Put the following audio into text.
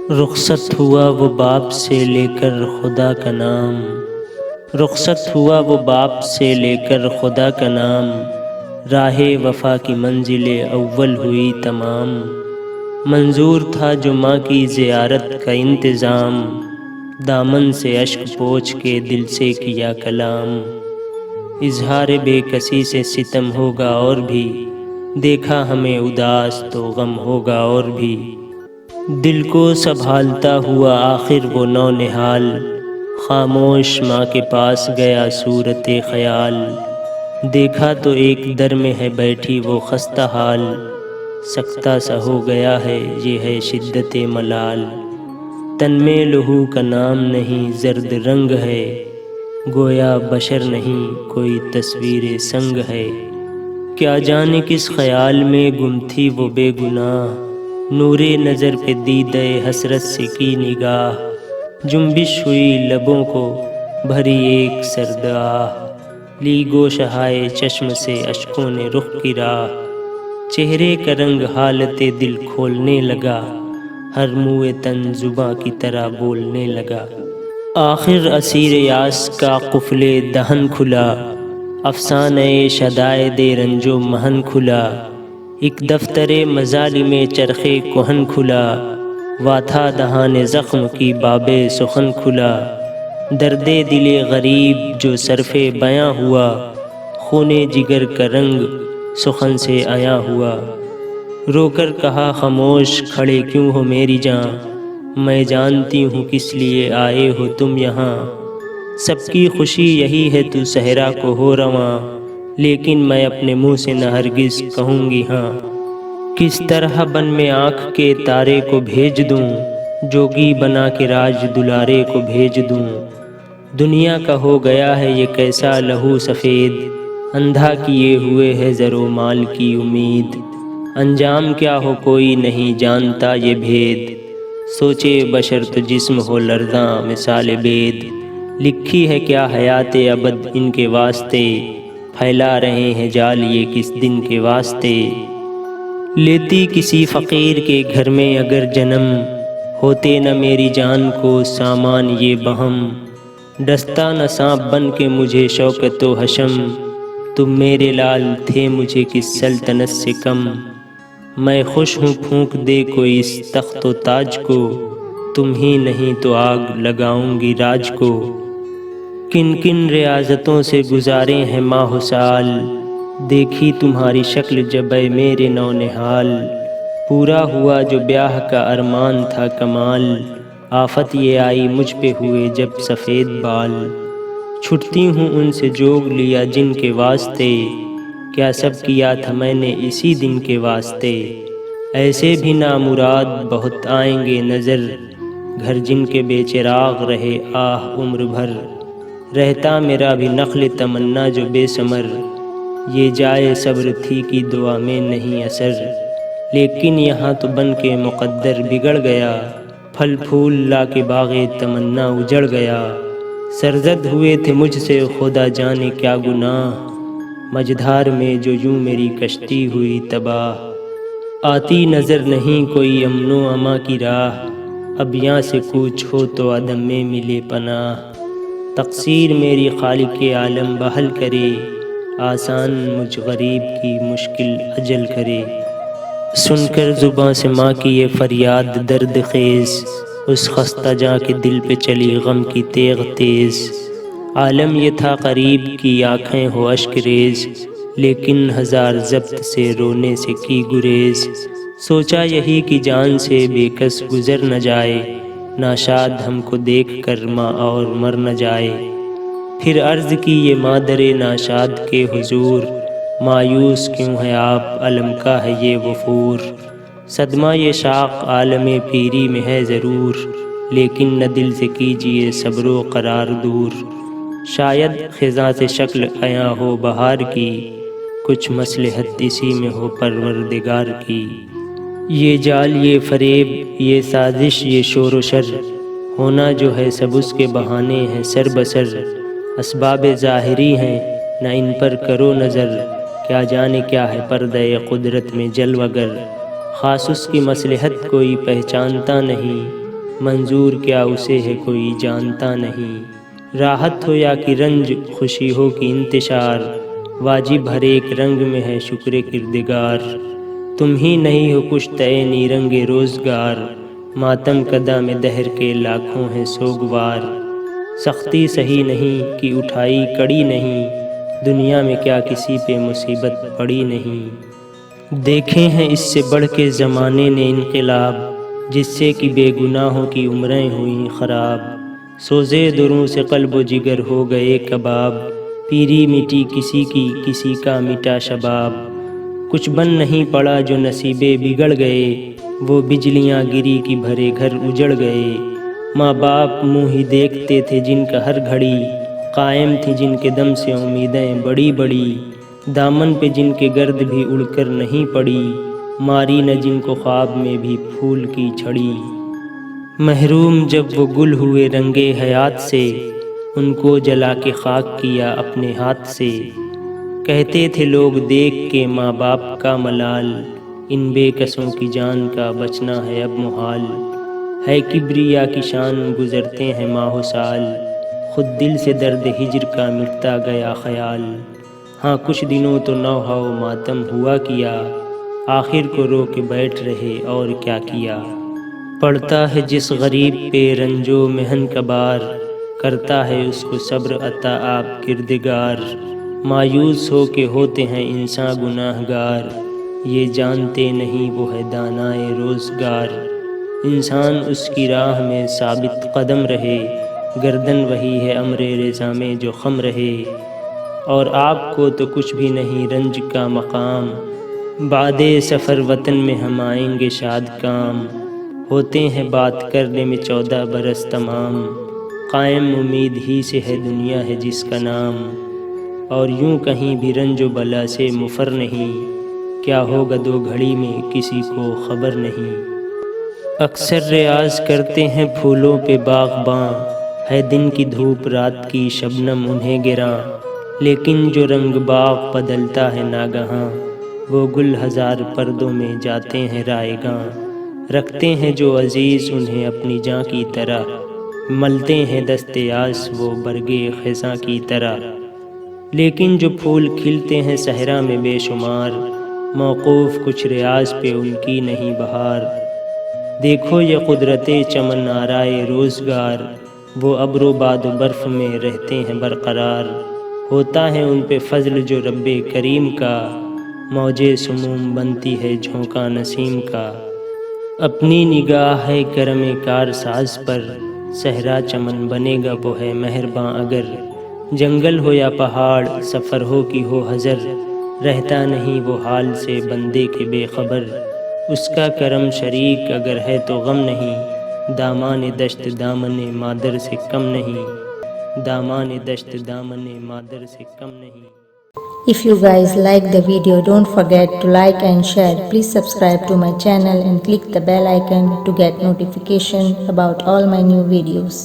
رخصت ہوا وہ باپ سے لے کر خدا کا نام، رخصت ہوا وہ باپ سے لے کر خدا کا نام، راہ وفا کی منزل اول ہوئی تمام، منظور تھا جو ماں کی زیارت کا انتظام، دامن سے اشک پوچھ کے دل سے کیا کلام، اظہار بے کسی سے ستم ہوگا اور بھی، دیکھا ہمیں اداس تو غم ہوگا اور بھی، دل کو سنبھالتا ہوا آخر وہ نونہال، خاموش ماں کے پاس گیا صورت خیال، دیکھا تو ایک در میں ہے بیٹھی وہ خستہ حال، سکتہ سا ہو گیا ہے یہ ہے شدت ملال، تن میں لہو کا نام نہیں زرد رنگ ہے، گویا بشر نہیں کوئی تصویر سنگ ہے، کیا جانے کس خیال میں گم تھی وہ بے گناہ، نور نظر پہ دیدہ حسرت سے کی نگاہ، جنبش ہوئی لبوں کو بھری ایک سرد آہ، لی گوشہائے چشم سے اشکوں نے رخ کی راہ، چہرے کا رنگ حالت دل کھولنے لگا، ہر موئے تن زباں کی طرح بولنے لگا، آخر اسیر یاس کا قفل دہن کھلا، افسانہ شدائد رنج و محن کھلا، ایک دفتر مظالم چرخ کہن کھلا، واتھا دہان زخم کی باب سخن کھلا، درد دل غریب جو صرف بیاں ہوا، خون جگر کا رنگ سخن سے عیاں ہوا، رو کر کہا خاموش کھڑے کیوں ہو میری جاں، میں جانتی ہوں کس لیے آئے ہو تم یہاں، سب کی خوشی یہی ہے تو صحرا کو ہو رواں، لیکن میں اپنے منہ سے نہ ہرگز کہوں گی ہاں، کس طرح بن میں آنکھ کے تارے کو بھیج دوں، جوگی بنا کے راج دلارے کو بھیج دوں، دنیا کا ہو گیا ہے یہ کیسا لہو سفید، اندھا کیے ہوئے ہے زر و مال کی امید، انجام کیا ہو کوئی نہیں جانتا یہ بھید، سوچے بشر تو جسم ہو لرزاں مثال بید، لکھی ہے کیا حیات ابد ان کے واسطے، پھیلا رہے ہیں جال یہ کس دن کے واسطے، لیتی کسی فقیر کے گھر میں اگر جنم، ہوتے نہ میری جان کو سامان یہ بہم، ڈستا نہ سانپ بن کے مجھے شوکت و حشم، تم میرے لال تھے مجھے کس سلطنت سے کم، میں خوش ہوں پھونک دے کوئی اس تخت و تاج کو، تم ہی نہیں تو آگ لگاؤں گی راج کو، کن کن ریاضتوں سے گزارے ہیں ماہ و سال، دیکھی تمہاری شکل جب اے میرے نونہال، پورا ہوا جو بیاہ کا ارمان تھا کمال، آفت یہ آئی مجھ پہ ہوئے جب سفید بال، چھٹتی ہوں ان سے جوگ لیا جن کے واسطے، کیا سب کیا تھا میں نے اسی دن کے واسطے، ایسے بھی نامراد بہت آئیں گے نظر، گھر جن کے بے چراغ رہے آہ عمر بھر، رہتا میرا بھی نخل تمنا جو بے ثمر، یہ جائے صبر تھی کہ دعا میں نہیں اثر، لیکن یہاں تو بن کے مقدر بگڑ گیا، پھل پھول لا کے باغ تمنا اجڑ گیا، سرزد ہوئے تھے مجھ سے خدا جانے کیا گناہ، مجدھار میں جو یوں میری کشتی ہوئی تباہ، آتی نظر نہیں کوئی امن و اما کی راہ، اب یہاں سے کوچ ہو تو عدم میں ملے پناہ، تقصیر میری خالق عالم بحل کرے، آسان مجھ غریب کی مشکل اجل کرے، سن کر زباں سے ماں کی یہ فریاد درد خیز، اس خستہ جاں کے دل پہ چلی غم کی تیغ تیز، عالم یہ تھا قریب کی آنکھیں ہو اشک ریز، لیکن ہزار ضبط سے رونے سے کی گریز، سوچا یہی کہ جان سے بے کس گزر نہ جائے، ناشاد ہم کو دیکھ کر ماں اور مر نہ جائے، پھر عرض کی یہ مادر ناشاد کے حضور، مایوس کیوں ہے آپ علم کا ہے یہ وفور، صدمہ یہ شاق عالم پیری میں ہے ضرور، لیکن نہ دل سے کیجئے صبر و قرار دور، شاید خزاں سے شکل عیاں ہو بہار کی، کچھ مصلحت اسی میں ہو پروردگار کی، یہ جال یہ فریب یہ سازش یہ شور و شر، ہونا جو ہے سب اس کے بہانے ہیں سر بسر، اسباب ظاہری ہیں نہ ان پر کرو نظر، کیا جانے کیا ہے پردہ قدرت میں جلوہ گر، خاص اس کی مصلحت کوئی پہچانتا نہیں، منظور کیا اسے ہے کوئی جانتا نہیں۔ راحت ہو یا کہ رنج، خوشی ہو کہ انتشار، واجب ہر ایک رنگ میں ہے شکر کردگار۔ تم ہی نہیں ہو کچھ اے نیرنگ روزگار، ماتم کدا میں دہر کے لاکھوں ہیں سوگوار۔ سختی سہی نہیں کہ اٹھائی کڑی نہیں، دنیا میں کیا کسی پہ مصیبت پڑی نہیں۔ دیکھے ہیں اس سے بڑھ کے زمانے نے انقلاب، جس سے کہ بے گناہوں کی عمریں ہوئیں خراب۔ سوزے دروں سے قلب و جگر ہو گئے کباب، پیری مٹی کسی کی کسی کا مٹا شباب۔ کچھ بن نہیں پڑا جو نصیبے بگڑ گئے، وہ بجلیاں گری کی بھرے گھر اجڑ گئے۔ ماں باپ منہ ہی دیکھتے تھے جن کا ہر گھڑی، قائم تھی جن کے دم سے امیدیں بڑی بڑی۔ دامن پہ جن کے گرد بھی اڑ کر نہیں پڑی، ماری نہ جن کو خواب میں بھی پھول کی چھڑی۔ محروم جب وہ گل ہوئے رنگے حیات سے، ان کو جلا کے خاک کیا اپنے ہاتھ سے۔ کہتے تھے لوگ دیکھ کے ماں باپ کا ملال، ان بے کسوں کی جان کا بچنا ہے اب محال۔ ہے کبریا کی شان گزرتے ہیں ماہ و سال، خود دل سے درد ہجر کا مٹتا گیا خیال۔ ہاں کچھ دنوں تو نوحہ و ماتم ہوا کیا، آخر کو رو کے بیٹھ رہے اور کیا کیا۔ پڑتا ہے جس غریب پہ رنج و محن کا بار، کرتا ہے اس کو صبر عطا آپ کردگار۔ مایوس ہو کے ہوتے ہیں انسان گناہ گار، یہ جانتے نہیں وہ ہے دانائے روزگار۔ انسان اس کی راہ میں ثابت قدم رہے، گردن وہی ہے امر رضا میں جو خم رہے۔ اور آپ کو تو کچھ بھی نہیں رنج کا مقام، بعد سفر وطن میں ہم آئیں گے شاد کام۔ ہوتے ہیں بات کرنے میں 14 برس تمام، قائم امید ہی سے ہے دنیا ہے جس کا نام۔ اور یوں کہیں بھی رنج و بلا سے مفر نہیں، کیا ہوگا 2 گھڑی میں کسی کو خبر نہیں۔ اکثر ریاض کرتے ہیں پھولوں پہ باغباں، ہے دن کی دھوپ رات کی شبنم انہیں گراں۔ لیکن جو رنگ باغ بدلتا ہے ناگہاں، وہ گل 1000 پردوں میں جاتے ہیں رائے گاں۔ رکھتے ہیں جو عزیز انہیں اپنی جاں کی طرح، ملتے ہیں دست یاس وہ برگے خزاں کی طرح۔ لیکن جو پھول کھلتے ہیں صحرا میں بے شمار، موقوف کچھ ریاض پہ ان کی نہیں بہار۔ دیکھو یہ قدرت چمن آرائے روزگار، وہ ابر و باد و برف میں رہتے ہیں برقرار۔ ہوتا ہے ان پہ فضل جو رب کریم کا، موجے سموم بنتی ہے جھونکا نسیم کا۔ اپنی نگاہ ہے کرم کار ساز پر، صحرا چمن بنے گا وہ ہے مہرباں اگر۔ جنگل ہو یا پہاڑ، سفر ہو کہ ہو حضر، رہتا نہیں وہ حال سے بندے کے بے خبر۔ اس کا کرم شریک اگر ہے تو غم نہیں، دامان دشت دامن مادر سے کم نہیں، دامان دشت دامن مادر سے کم نہیں۔ If you guys like the video, don't forget to like and share. Please subscribe to my channel and click the bell icon to get notification about all my new videos.